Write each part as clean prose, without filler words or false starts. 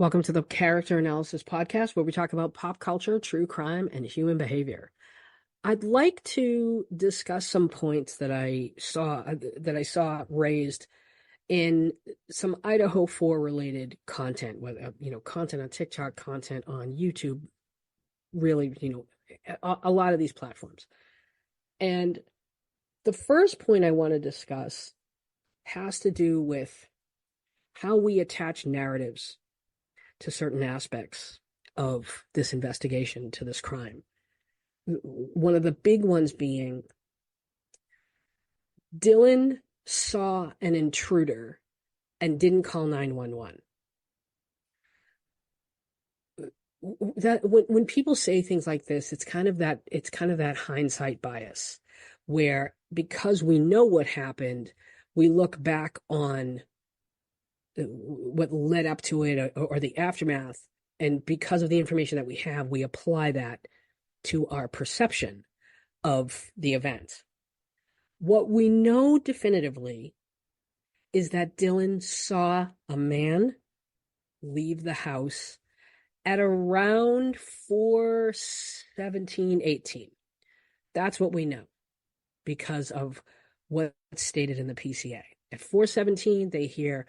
Welcome to the Character Analysis Podcast, where we talk about pop culture, true crime, and human behavior. I'd like to discuss some points that I saw raised in some Idaho 4 related content, whether content on TikTok, content on YouTube, really, a lot of these platforms. And the first point I want to discuss has to do with how we attach narratives to certain aspects of this investigation, to this crime. One of the big ones being Dylan saw an intruder and didn't call 911. That when people say things like this, it's kind of that hindsight bias, where because we know what happened, we look back on what led up to it, or the aftermath, and because of the information that we have, we apply that to our perception of the event. What we know definitively is that Dylan saw a man leave the house at around 4:17-18. That's what we know because of what's stated in the PCA. At 4:17, they hear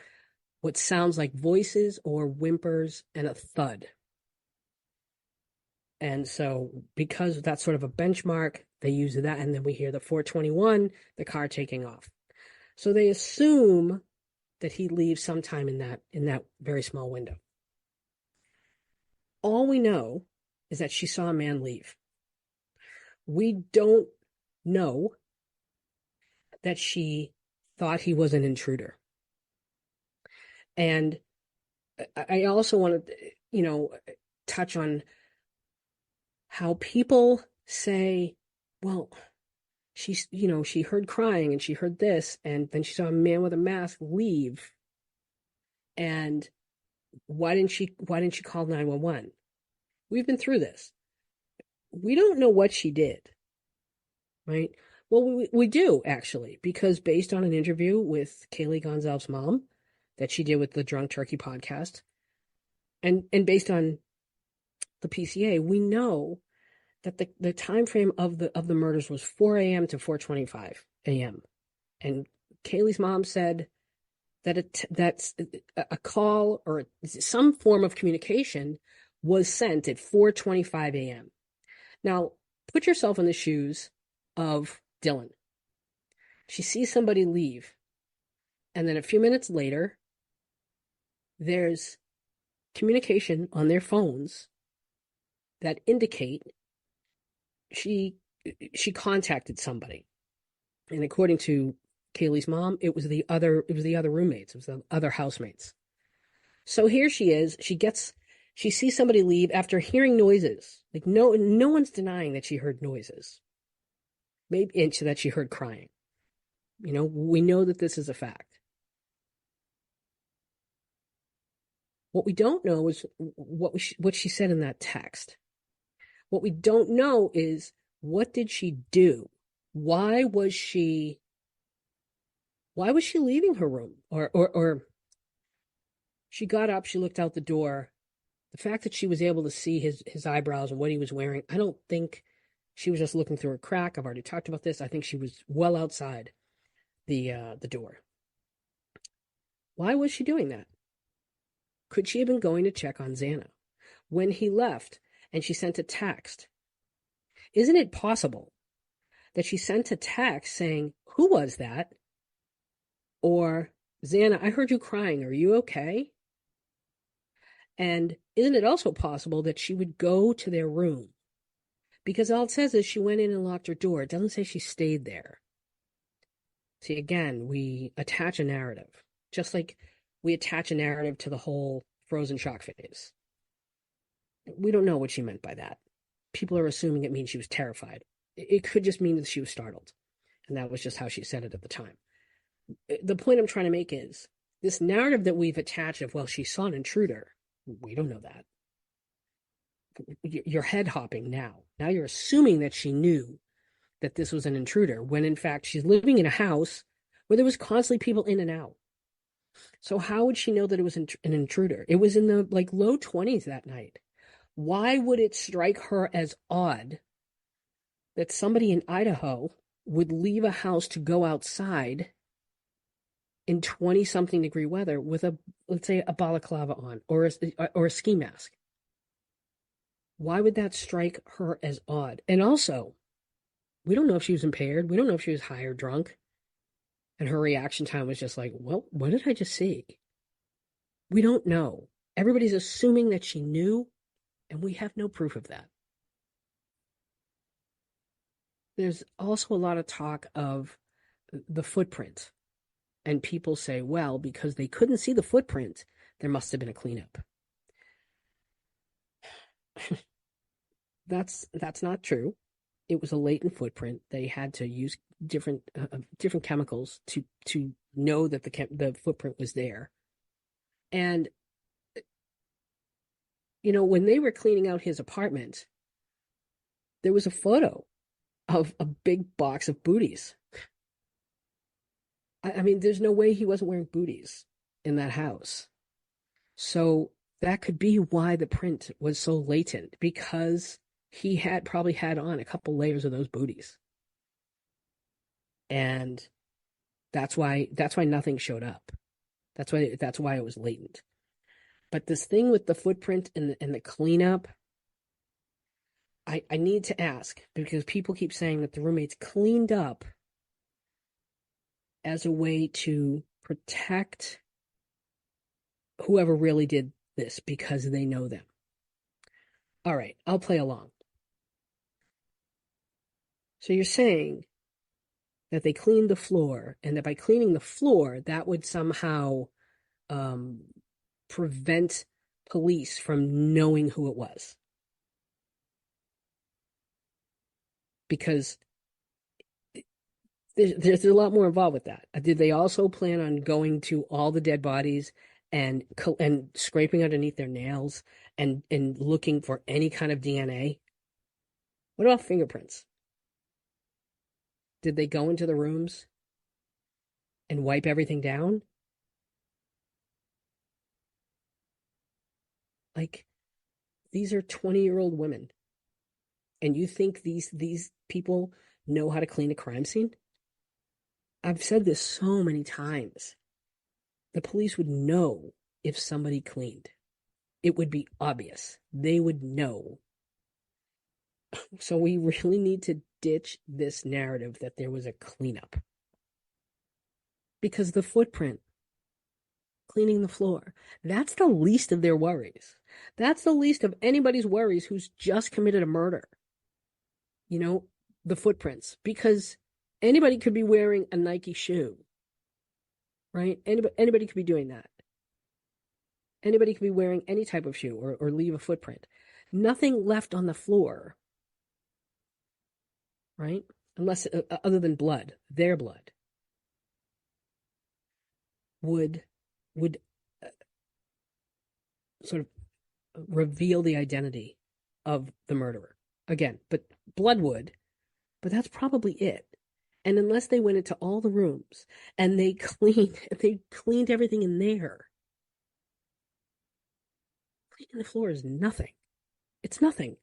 what sounds like voices or whimpers and a thud. And so because that's sort of a benchmark, they use that, and then we hear the 4:21, the car taking off. So they assume that he leaves sometime in that very small window. All we know is that she saw a man leave. We don't know that she thought he was an intruder. And I also want to, touch on how people say, well, she heard crying and she heard this, and then she saw a man with a mask leave. And why didn't she call 911? We've been through this. We don't know what she did, right? Well, we do, actually, because based on an interview with Kaylee Gonzalez's mom that she did with the Drunk Turkey podcast, and based on the PCA, we know that the time frame of the murders was 4 a.m. to 4:25 a.m. And Kaylee's mom said that that's a call or some form of communication was sent at 4:25 a.m. Now, put yourself in the shoes of Dylan. She sees somebody leave, and then a few minutes later, there's communication on their phones that indicate she contacted somebody. And according to Kaylee's mom, it was the other roommates, it was the other housemates. So here she is, she sees somebody leave after hearing noises. Like no one's denying that she heard noises. Maybe and that she heard crying. We know that this is a fact. What we don't know is what she said in that text. What we don't know is, what did she do? Why was she leaving her room? Or she got up, she looked out the door. The fact that she was able to see his eyebrows and what he was wearing, I don't think she was just looking through a crack. I've already talked about this. I think she was well outside the door. Why was she doing that? Could she have been going to check on Xana when he left and she sent a text? Isn't it possible that she sent a text saying, "Who was that?" Or, "Xana, I heard you crying. Are you okay?" And isn't it also possible that she would go to their room? Because all it says is she went in and locked her door. It doesn't say she stayed there. See, again, we attach a narrative, just like we attach a narrative to the whole frozen shock phase. We don't know what she meant by that. People are assuming it means she was terrified. It could just mean that she was startled. And that was just how she said it at the time. The point I'm trying to make is, this narrative that we've attached of, well, she saw an intruder. We don't know that. You're head hopping now. Now you're assuming that she knew that this was an intruder, when in fact she's living in a house where there was constantly people in and out. So how would she know that it was an intruder? It was in the like low 20s that night. Why would it strike her as odd that somebody in Idaho would leave a house to go outside in 20 something degree weather with a, let's say, a balaclava on or a ski mask? Why would that strike her as odd? And also, we don't know if she was impaired. We don't know if she was high or drunk. And her reaction time was just like, well, what did I just see? We don't know. Everybody's assuming that she knew, and we have no proof of that. There's also a lot of talk of the footprint. And people say, well, because they couldn't see the footprint, there must have been a cleanup. That's not true. It was a latent footprint. They had to use different chemicals to know that the footprint was there. And when they were cleaning out his apartment, there was a photo of a big box of booties. I mean, there's no way he wasn't wearing booties in that house. So that could be why the print was so latent, because he had probably had on a couple layers of those booties. And that's why nothing showed up. That's why it was latent. But this thing with the footprint and the cleanup, I need to ask, because people keep saying that the roommates cleaned up as a way to protect whoever really did this because they know them. All right, I'll play along. So you're saying that they cleaned the floor, and that by cleaning the floor, that would somehow prevent police from knowing who it was. Because there's a lot more involved with that. Did they also plan on going to all the dead bodies and scraping underneath their nails and looking for any kind of DNA? What about fingerprints? Did they go into the rooms and wipe everything down? Like, these are 20-year-old women, and you think these people know how to clean a crime scene? I've said this so many times. The police would know if somebody cleaned. It would be obvious. They would know. So we really need to ditch this narrative that there was a cleanup. Because the footprint, cleaning the floor, that's the least of their worries. That's the least of anybody's worries who's just committed a murder. The footprints. Because anybody could be wearing a Nike shoe, right? Anybody could be doing that. Anybody could be wearing any type of shoe or leave a footprint. Nothing left on the floor, right? Unless, other than blood, their blood, would uh, sort of reveal the identity of the murderer. Again, but blood would, but that's probably it. And unless they went into all the rooms and they cleaned everything in there. Cleaning the floor is nothing. It's nothing.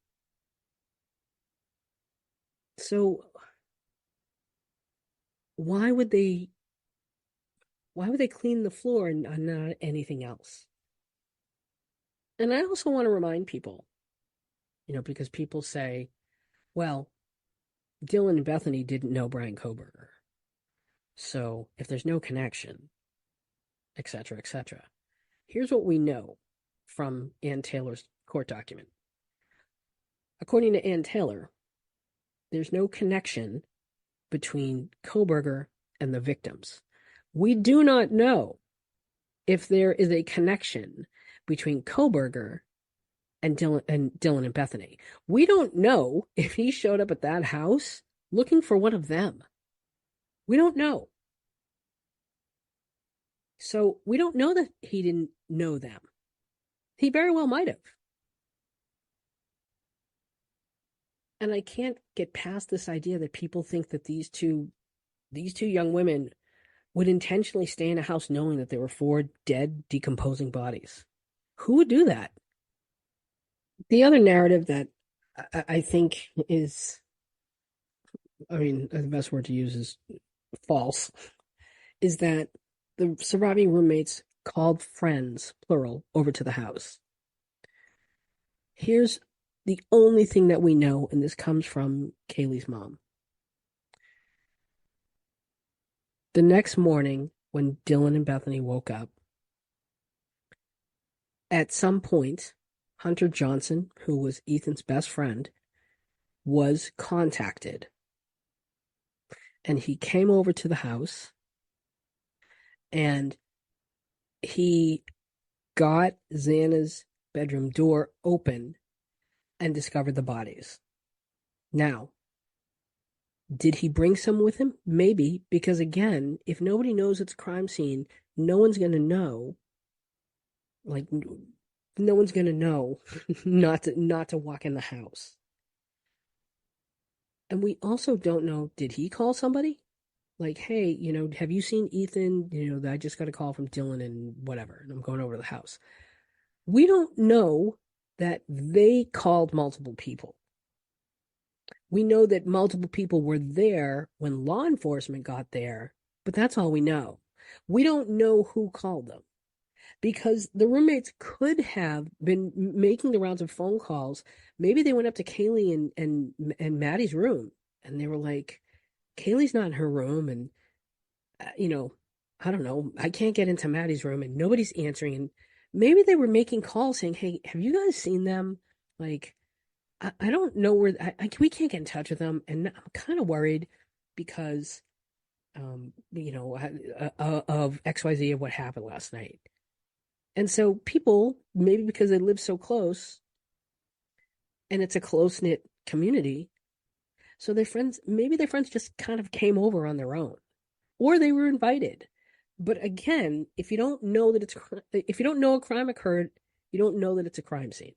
So why would they clean the floor and not anything else? And I also want to remind people, because people say, well, Dylan and Bethany didn't know Brian Koberger. So if there's no connection, etc., etc. Here's what we know from Ann Taylor's court document. According to Ann Taylor, there's no connection between Koberger and the victims. We do not know if there is a connection between Koberger and Dylan and Bethany. We don't know if he showed up at that house looking for one of them. We don't know. So we don't know that he didn't know them. He very well might have. And I can't get past this idea that people think that these two young women would intentionally stay in a house knowing that there were four dead, decomposing bodies? Who would do that? The other narrative that I think is, I mean, the best word to use is false, is that the surviving roommates called friends, plural, over to the house. Here's the only thing that we know, and this comes from Kaylee's mom. The next morning, when Dylan and Bethany woke up, at some point, Hunter Johnson, who was Ethan's best friend, was contacted. And he came over to the house and he got Xana's bedroom door open and discovered the bodies. Now, did he bring some with him? Maybe, because again, if nobody knows it's a crime scene, no one's going to know. Like, no one's going to know not to walk in the house. And we also don't know, did he call somebody? Like, hey, have you seen Ethan? I just got a call from Dylan and whatever, and I'm going over to the house. We don't know that they called multiple people. We know that multiple people were there when law enforcement got there, but that's all we know. We don't know who called them because the roommates could have been making the rounds of phone calls. Maybe they went up to Kaylee and Maddie's room and they were like, Kaylee's not in her room, and you know, I don't know. I can't get into Maddie's room and nobody's answering. And maybe they were making calls saying, hey, have you guys seen them? Like, I don't know where we can't get in touch with them. And I'm kind of worried because, of XYZ of what happened last night. And so people, maybe because they live so close and it's a close knit community, so maybe their friends just kind of came over on their own or they were invited. But again, if you don't know a crime occurred, you don't know that it's a crime scene.